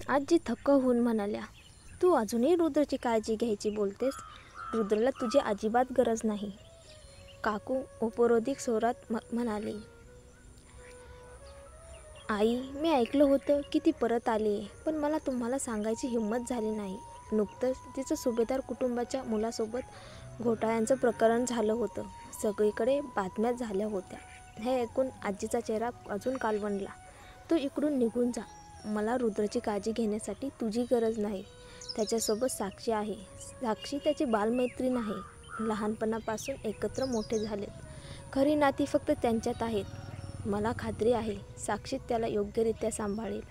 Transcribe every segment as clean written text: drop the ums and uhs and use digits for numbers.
आजी थक्क होऊन म्हणाल्या, तू अजूनही रुद्रची काळजी घ्यायची बोलतेस. रुद्रला तुझी अजिबात गरज नाही. काकू उपरोधिक स्वरात म्हणाली. आई, मी ऐकलं होतं की ती परत आली आहे, पण मला तुम्हाला सांगायची हिंमत झाली नाही. नुकतंच तिचं सुभेदार कुटुंबाच्या मुलासोबत घोटाळ्यांचं प्रकरण झालं होतं. सगळीकडे बातम्या झाल्या होत्या. हे ऐकून आजीचा चेहरा अजून काळवंडला. तू इकडून निघून जा. मला रुद्रची काळजी घेण्यासाठी तुझी गरज नाही. त्याच्यासोबत साक्षी आहे. साक्षी त्याची बालमैत्रीण आहे. लहानपणापासून एकत्र मोठे झालेत. खरी नाती फक्त त्यांच्यात आहेत. मला खात्री आहे साक्षी त्याला योग्यरित्या सांभाळेल.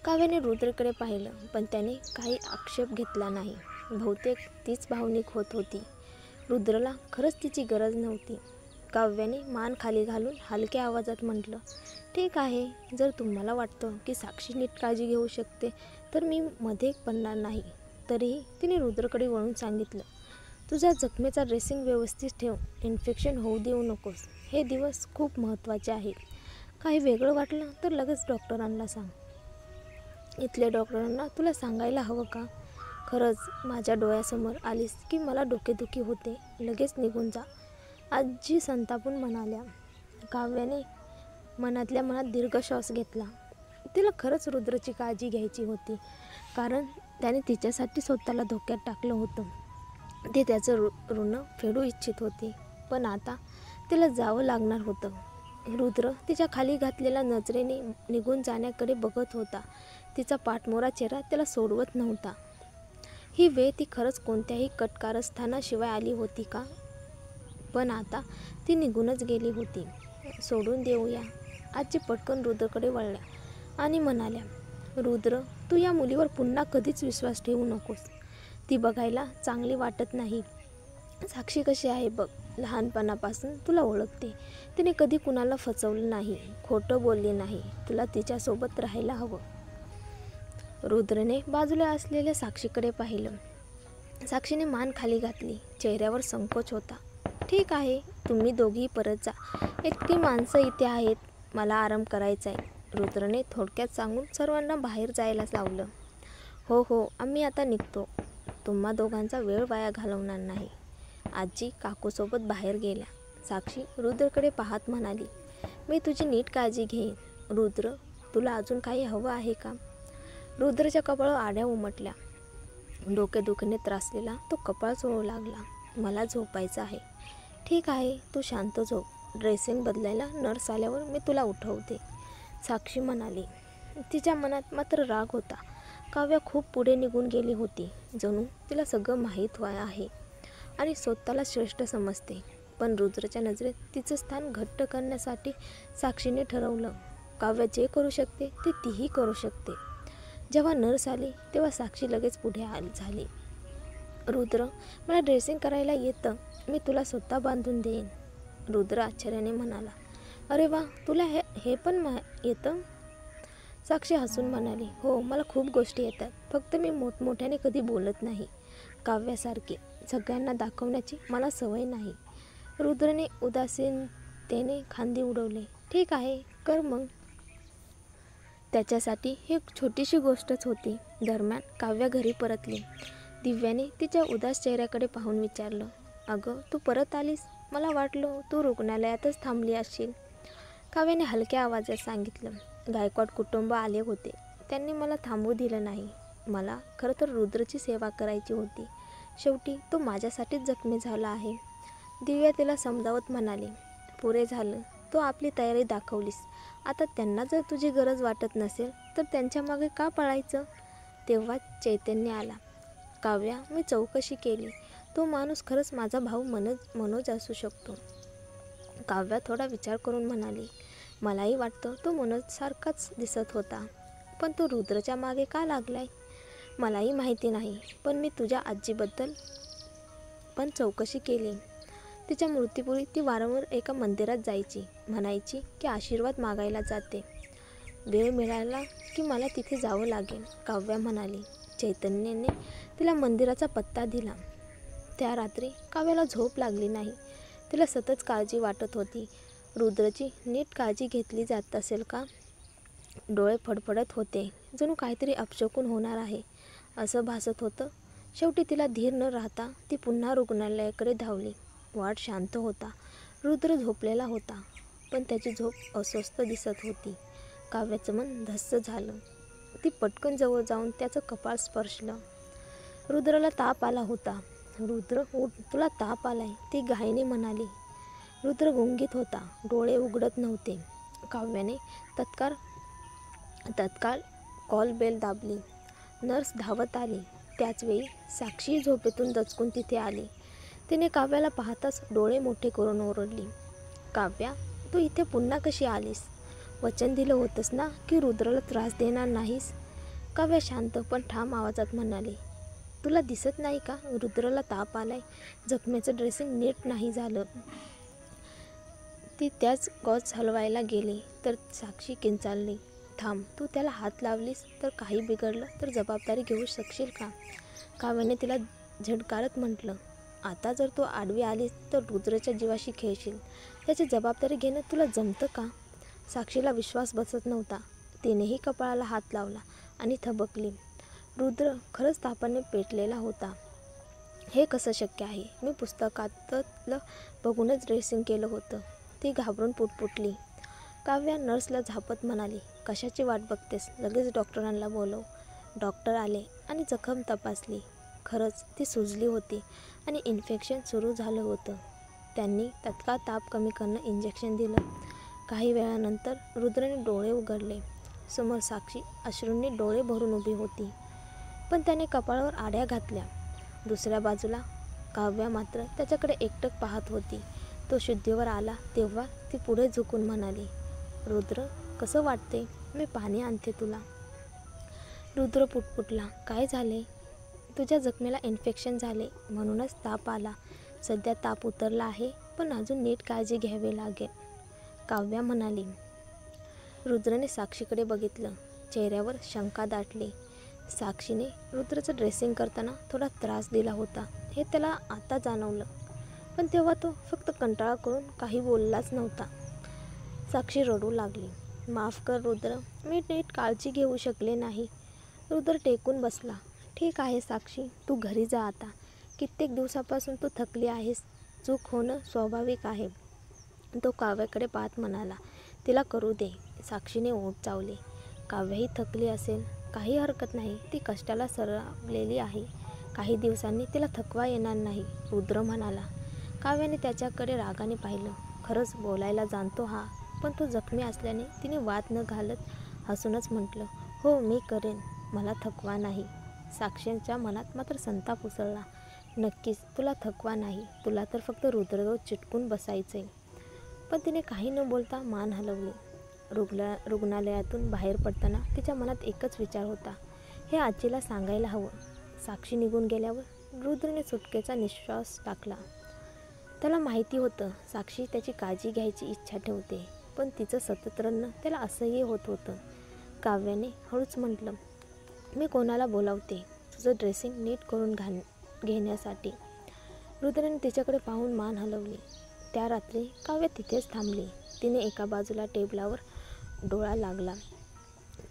काव्याने रुद्रकडे पाहिलं, पण त्याने काही आक्षेप घेतला नाही. बहुतेक तीच भावनिक होत होती. रुद्रला खरंच तिची गरज नव्हती. काव्याने मान खाली घालून हलक्या आवाजात म्हटलं, ठीक आहे, जर तुम्हाला वाटतं की साक्षी नीट काळजी घेऊ शकते तर मी मध्ये पडणार नाही. तरीही तिने रुद्रकडे वळून सांगितलं, तुझ्या जखमेचा ड्रेसिंग व्यवस्थित ठेव. इन्फेक्शन होऊ देऊ नकोस. हे दिवस खूप महत्त्वाचे आहेत. काही वेगळं वाटलं तर लगेच डॉक्टरांना सांग. इथल्या डॉक्टरांना तुला सांगायला हवं का? खरंच माझ्या डोळ्यासमोर आलीस की मला डोकेदुखी होते. लगेच निघून जा. आजी संतापून म्हणाल्या. काव्याने मनातल्या मनात दीर्घ श्वास घेतला. तिला खरंच रुद्रची काळजी घ्यायची होती, कारण त्याने तिच्यासाठी स्वतःला धोक्यात टाकलं होतं. ती त्याचं ऋण फेडू इच्छित होती, पण आता तिला जावं लागणार होतं. रुद्र तिच्या खाली घातलेल्या नजरेने निघून जाण्याकडे बघत होता. तिचा पाठमोरा चेहरा त्याला सोडवत नव्हता. ही वेळ ती खरंच कोणत्याही कटकारस्थानाशिवाय आली होती का? पण आता ती निघूनच गेली होती. सोडून देऊया. आजी पटकन रुद्रकडे वळल्या आणि म्हणाल्या, रुद्र, तू या मुलीवर पुन्हा कधीच विश्वास ठेवू नकोस. ती बघायला चांगली वाटत नाही. साक्षी कशी आहे बघ. लहानपणापासून तुला ओळखते. तिने कधी कुणाला फसवलं नाही, खोटं बोलली नाही. तुला तिच्यासोबत राहायला हवं. रुद्रने बाजूला असलेल्या साक्षीकडे पाहिलं. साक्षीने मान खाली घातली. चेहऱ्यावर संकोच होता. ठीक आहे, तुम्ही दोघी परत जा. इतकी माणसं इथे आहेत. मला आराम करायचा आहे. रुद्रने थोडक्यात सांगून सर्वांना बाहेर जायला लावलं. हो हो, आम्ही आता निघतो. तुम्हा दोघांचा वेळ वाया घालवणार नाही. आजी काकूसोबत बाहेर गेल्या. साक्षी रुद्रकडे पाहत म्हणाली, मी तुझी नीट काळजी घेईन. रुद्र, तुला अजून काही हवं आहे का? रुद्रच्या कपाळावर आड्या उमटल्या. डोकेदुखीने त्रासलेला तो कपाळ चोळू लागला. मला झोपायचं आहे. ठीक आहे, तू शांत झोप. ड्रेसिंग बदलायला नर्स आल्यावर मी तुला उठवते, साक्षी म्हणाली. तिच्या मनात मात्र राग होता. काव्या खूप पुढे निघून गेली होती. जणू तिला सगळं माहीत आहे आणि स्वतःला श्रेष्ठ समजते. पण रुद्रच्या नजरेत तिचं स्थान घट्ट करण्यासाठी साक्षीने ठरवलं, काव्या जे करू शकते ते तीही करू शकते. जेव्हा नर्स आली तेव्हा साक्षी लगेच पुढे झाली. रुद्र, मला ड्रेसिंग करायला येतं. मी तुला स्वतः बांधून देईन. रुद्र आश्चर्याने म्हणाला, अरे वा, तुला हे पण येतं? साक्षी हसून म्हणाली, हो, मला खूप गोष्टी येतात. फक्त मी मोठमोठ्याने कधी बोलत नाही. काव्यासारखी सगळ्यांना दाखवण्याची मला सवय नाही. रुद्रने उदासीनतेने खांदे उडवले. ठीक आहे, कर मग. त्याच्यासाठी ही छोटीशी गोष्टच होती. दरम्यान काव्या घरी परतली. दिव्याने तिच्या उदास चेहऱ्याकडे पाहून विचारलं, अगं, तू परत आलीस? मला वाटलं तू रुग्णालयातच थांबली असशील. काव्याने हलक्या आवाजात सांगितलं, गायकवाड कुटुंब आले होते. त्यांनी मला थांबू दिलं नाही. मला खरं तर रुद्रची सेवा करायची होती. शेवटी तो माझ्यासाठीच जखमी झाला आहे. दिव्या तिला समजावत म्हणाली, पुरे झालं. तो आपली तयारी दाखवलीस. आता त्यांना जर तुझी गरज वाटत नसेल तर त्यांच्या मागे का पळायचं? तेव्हा चैतन्य आला. काव्या, मी चौकशी केली. तो माणूस खरंच माझा भाऊ मनोज असू शकतो. काव्या थोडा विचार करून म्हणाली, मलाही वाटतं तो मनोजसारखाच दिसत होता. पण तो रुद्रच्या मागे का लागलाय? मलाही माहिती नाही. पण मी तुझ्या आजीबद्दल पण चौकशी केली. तिच्या मृत्यूपूर्वी ती वारंवार एका मंदिरात जायची. म्हणायची की आशीर्वाद मागायला जाते. वेळ मिळाला की मला तिथे जावं लागेल, काव्या म्हणाली. चैतन्याने तिला मंदिराचा पत्ता दिला. त्या रात्री काव्याला झोप लागली नाही. तिला सतत काळजी वाटत होती. रुद्रची नीट काळजी घेतली जात असेल का? डोळे फडफडत होते, जणू काहीतरी अपशकुन होणार आहे असं भासत होतं. शेवटी तिला धीर न राहता ती पुन्हा रुग्णालयाकडे धावली. वार्ड शांत होता. रुद्र झोपलेला होता, पण त्याची झोप अस्वस्थ दिसत होती. काव्याचं मन धस्स झालं. ती पटकन जवळ जाऊन त्याचं कपाळ स्पर्शलं. रुद्राला ताप आला होता. रुद्र, उठ, तुला ताप आलाय, ती घाईने म्हणाली. रुद्र गुंगीत होता, डोळे उघडत नव्हते. काव्याने तत्काळ कॉल बेल दाबली. नर्स धावत आली. त्याचवेळी साक्षी झोपेतून दचकून तिथे आली. तिने काव्याला पाहताच डोळे मोठे करून ओरडली, काव्या, तू इथे पुन्हा कशी आलीस? वचन दिलं होतंस ना की रुद्राला त्रास देणार नाहीस? काव्या शांत पण ठाम आवाजात म्हणाली, तुला दिसत नाही का रुद्राला ताप आलाय? जखमेचं ड्रेसिंग नीट नाही झालं. ती त्याच गॉज हलवायला गेली तर साक्षी किंचाळली, थांब, तू त्याला हात लावलीस तर काही बिघडलं तर जबाबदारी घेऊ शकशील का? काव्याने तिला झडकारत म्हटलं, आता जर तू आडवी आलीस तर रुद्राच्या जीवाशी खेळशील. त्याची जबाबदारी घेणं तुला जमतं का? साक्षीला विश्वास बसत नव्हता. तिनेही कपाळाला हात लावला आणि थबकली. रुद्र खरंच तापाने पेटलेला होता. हे कसं शक्य आहे? मी पुस्तकातलं बघूनच ड्रेसिंग केलं होतं. ती घाबरून पुटपुटली. काव्या नर्सला झापत म्हणाली, कशाची वाट बघतेस? लगेच डॉक्टरांना बोलव. डॉक्टर आले आणि जखम तपासली. खरंच ती सुजली होती आणि इन्फेक्शन सुरू झालं होतं. त्यांनी तत्काळ ताप कमी करणं इंजेक्शन दिलं. काही वेळानंतर रुद्रने डोळे उघडले. समोर साक्षी अश्रूंनी डोळे भरून उभी होती, पण त्याने कपाळावर आड्या घातल्या. दुसऱ्या बाजूला काव्या मात्र त्याच्याकडे एकटक पाहत होती. तो शुद्धीवर आला तेव्हा ती पुढे झुकून म्हणाली, रुद्र, कसं वाटते? मी पाणी आणते तुला. रुद्र पुटपुटला, काय झाले? तुझ्या जखमेला इन्फेक्शन झाले म्हणूनच ताप आला. सध्या ताप उतरला आहे, पण अजून नीट काळजी घ्यावी लागेल, काव्या म्हणाली. रुद्रने साक्षीकडे बघितलं. चेहऱ्यावर शंका दाटली. साक्षीने रुद्रचं ड्रेसिंग करताना थोडा त्रास दिला होता हे त्याला आता जाणवलं, पण तेव्हा तो फक्त कंटाळा करून काही बोललाच नव्हता. साक्षी रडू लागली, माफ कर रुद्र, मी नीट काळजी घेऊ शकले नाही. रुद्र टेकून बसला. ठीक आहे साक्षी, तू घरी जा आता. कित्येक दिवसापासून तू थकली आहेस. चूक होणं स्वाभाविक आहे. तो काव्याकडे पाहत म्हणाला, तिला करू दे. साक्षीने ओठ चावली. काव्याही थकली असेल, काही हरकत नाही, ती कष्टाला सरावलेली आहे. काही दिवसांनी तिला थकवा येणार नाही, रुद्र म्हणाला. काव्याने त्याच्याकडे रागाने पाहिलं. खरंच बोलायला जाणतो हा, पण तो जखमी असल्याने तिने वाद न घालत हसूनच म्हटलं, हो मी करेन, मला थकवा नाही. साक्षीच्या मनात मात्र संताप उसळला. नक्कीच तुला थकवा नाही, तुला तर फक्त रुद्रजवळ चिटकून बसायचंय. पण तिने काही न बोलता मान हलवली. रुग्णालयातून बाहेर पडताना तिच्या मनात एकच विचार होता, हे आजीला सांगायला हवं. साक्षी निघून गेल्यावर रुद्रने सुटकेचा निश्वास टाकला. त्याला माहिती होतं साक्षी त्याची काळजी घ्यायची इच्छा ठेवते, पण तिचं सतत रडणं त्याला असह्य होत होतं. काव्याने हळूच म्हटलं, मी कोणाला बोलावते तुझं ड्रेसिंग नीट करून घेण्यासाठी. रुद्रने तिच्याकडे पाहून मान हलवली. त्या रात्री काव्या तिथेच थांबली. तिने एका बाजूला टेबलावर डोळा लागला,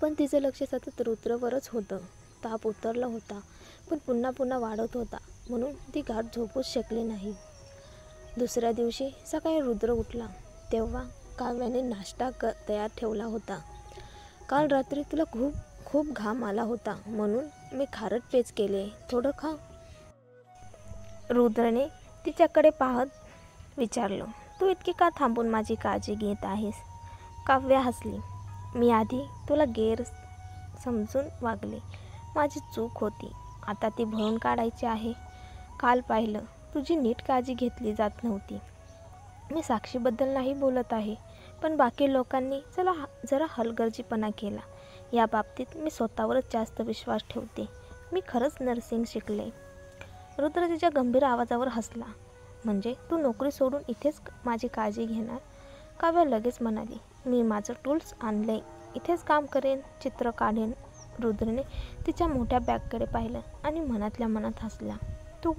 पण तिचं लक्ष सतत रुद्रवरच होतं. ताप उतरला होता, पण पुन्हा पुन्हा वाढत होता, म्हणून ती गाढ झोपूच शकली नाही. दुसऱ्या दिवशी सकाळी रुद्र उठला तेव्हा काव्याने नाश्ता तयार ठेवला होता. काल रात्री तुला खूप घाम आला होता म्हणून मी खारट पेज केले, थोडं खा. रुद्रने तिच्याकडे पाहत विचारलं, तू इतकी का थांबून माझी काळजी घेत आहेस? काव्या हसली, मी आधी तुला गैर समजून वागले, माझी चूक होती, आता ती भरून काढायची आहे. काल पाहिलं तुझी नीट काळजी घेतली जात नव्हती. मी साक्षीबद्दल नाही बोलत आहे, पण बाकी लोकांनी जरा हलगर्जीपणा केला. या बाबतीत मी स्वतःवरच जास्त विश्वास ठेवते. मी खरंच नर्सिंग शिकले. रुद्र तिच्या गंभीर आवाजावर हसला, म्हणजे तू नोकरी सोडून इथेच माझी काळजी घेणार? काव्या लगेच म्हणाली, मी माझं टूल्स आणलंय, इथेच काम करेन, चित्र काढेन. रुद्रने तिच्या मोठ्या बॅगकडे पाहिलं आणि मनातल्या मनात हसला, तू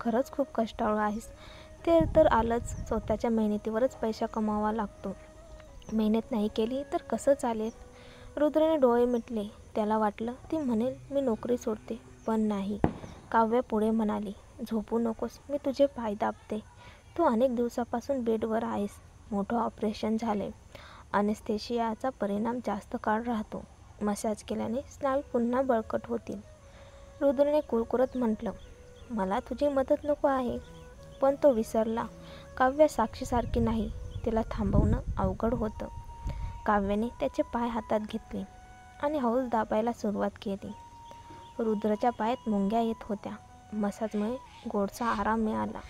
खरंच खूप कष्टाळू आहेस. ते तर आलंच, स्वतःच्या मेहनतीवरच पैसा कमावा लागतो. मेहनत नाही केली तर कसं चालेल? रुद्रने डोळे मिटले. त्याला वाटलं ती म्हणेल मी नोकरी सोडते, पण नाही. काव्या पुढे म्हणाली, झोपू नकोस, मी तुझे पाय दाबते. तू अनेक दिवसापासून बेडवर आहेस. मोठं ऑपरेशन झालंय. अनेस्थेशियाचा परिणाम जास्त काळ राहतो. मसाज केल्याने स्नायू पुन्हा बळकट होतील. रुद्रने कुरकुरत म्हटलं, मला तुझी मदत नको आहे. पण तो विसरला. काव्या साक्षीसारखी नाही. तिला थांबवणं अवघड होतं. काव्याने त्याचे पाय हातात घेतले आणि हळूच दाबायला सुरुवात केली. रुद्रच्या पायात मुंग्या येत होत्या. मसाजमुळे गोडसा आराम मिळाला.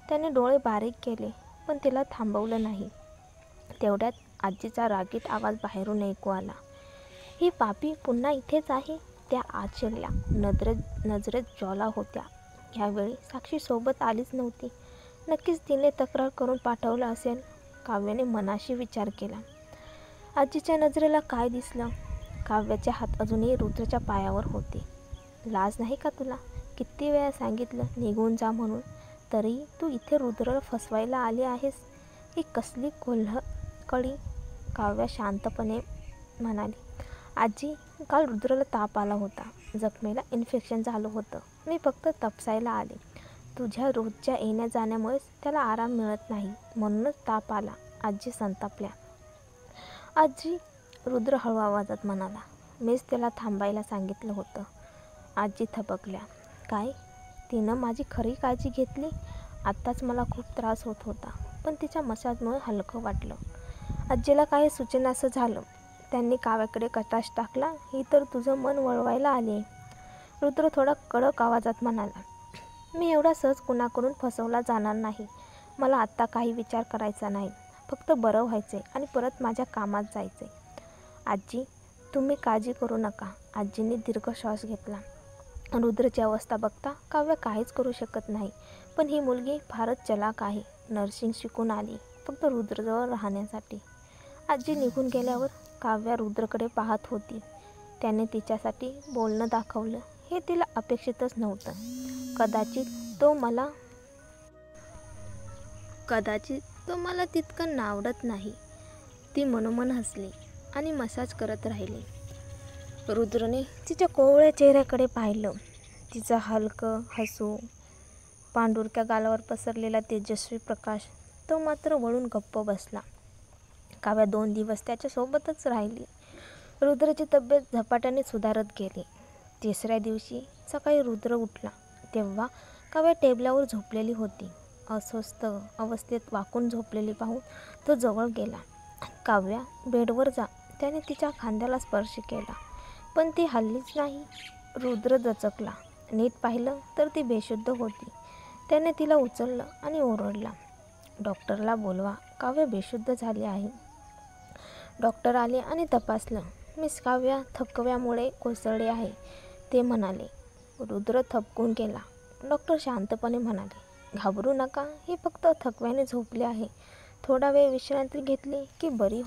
त्याने डोळे बारीक केले, पण तिला थांबवलं नाही. तेवढ्यात आजीचा रागीट आवाज बाहेरून ऐकू आला, ही पापी पुन्हा इथेच आहे. त्या आत शिरल्या. नजरेत ज्वाला होत्या. ह्यावेळी साक्षी सोबत आलीच नव्हती. नक्कीच तिने तक्रार करून पाठवलं असेल. काव्याने मनाशी विचार केला. आजीच्या नजरेला काय दिसलं? काव्याचे हात अजूनही रुद्रच्या पायावर होते. लाज नाही का तुला? किती वेळा सांगितलं निघून जा म्हणून, तरीही तू इथे रुद्रला फसवायला आली आहेस. ही कसली कोल्हकडी? काव्या शांतपणे म्हणाली, आजी, काल रुद्रला ताप आला होता. जखमेला इन्फेक्शन झालं होतं. मी फक्त तपासायला आले. तुझ्या रोजच्या येण्या जाण्यामुळेच त्याला आराम मिळत नाही, म्हणूनच ताप आला. आजी संतापल्या. आजी, रुद्र हळू आवाजात म्हणाला, मीच त्याला थांबायला सांगितलं होतं. आजी थबकल्या. काय? तिनं माझी खरी काळजी घेतली. आत्ताच मला खूप त्रास होत होता, पण तिच्या मसाजमुळे हलकं वाटलं. आजीला काही सुचेनासं झालं. त्यांनी काव्याकडे कटाक्ष टाकला. ही तर तुझं मन वळवायला आली. रुद्र थोडा कडक आवाजात म्हणाला, मी एवढा सहज कुणाकडून फसवला जाणार नाही. मला आत्ता काही विचार करायचा नाही. फक्त बरं व्हायचंय आणि परत माझ्या कामात जायचंय. आजी, तुम्ही काळजी करू नका. आजींनी दीर्घ श्वास घेतला. रुद्रची अवस्था बघता काव्य काहीच करू शकत नाही. पण ही मुलगी फारच चलाक आहे. नर्सिंग शिकून आली, फक्त रुद्रजवळ राहण्यासाठी. आजी निघून गेल्यावर काव्या रुद्रकडे पाहत होती. त्याने तिच्यासाठी बोलणं दाखवलं हे तिला अपेक्षितच नव्हतं. कदाचित तो मला तितकं नावडत नाही. ती मनोमन हसली आणि मसाज करत राहिली. रुद्रने तिच्या कोवळ्या चेहऱ्याकडे पाहिलं. तिचं हलकं हसू, पांढुरक्या गालावर पसरलेला तेजस्वी प्रकाश. तो मात्र वळून गप्प बसला. काव्या 2 दिवस त्याच्यासोबतच राहिली. रुद्रची तब्येत झपाट्याने सुधारत गेली. 3ऱ्या दिवशी सकाळी रुद्र उठला तेव्हा काव्या टेबलावर झोपलेली होती. अस्वस्थ अवस्थेत वाकून झोपलेली पाहून तो जवळ गेला. काव्या, बेडवर जा. त्याने तिच्या खांद्याला स्पर्श केला, पण ती हललीच नाही. रुद्र दचकला. नीट पाहिलं तर ती बेशुद्ध होती. त्याने तिला उचललं आणि ओरडला, डॉक्टरला बोलवा. काव्या बेशुद्ध झाली आहे. डॉक्टर आले आणि तपासलं. मिस काव्या थकव्यामुळे कोसळली आहे, ते म्हणाले. रुद्र थबकून गेला. डॉक्टर शांतपणे म्हणाले, घाबरू नका. ही फक्त थकव्याने झोपली आहे. थोडा वेळ विश्रांती घेतली की बरी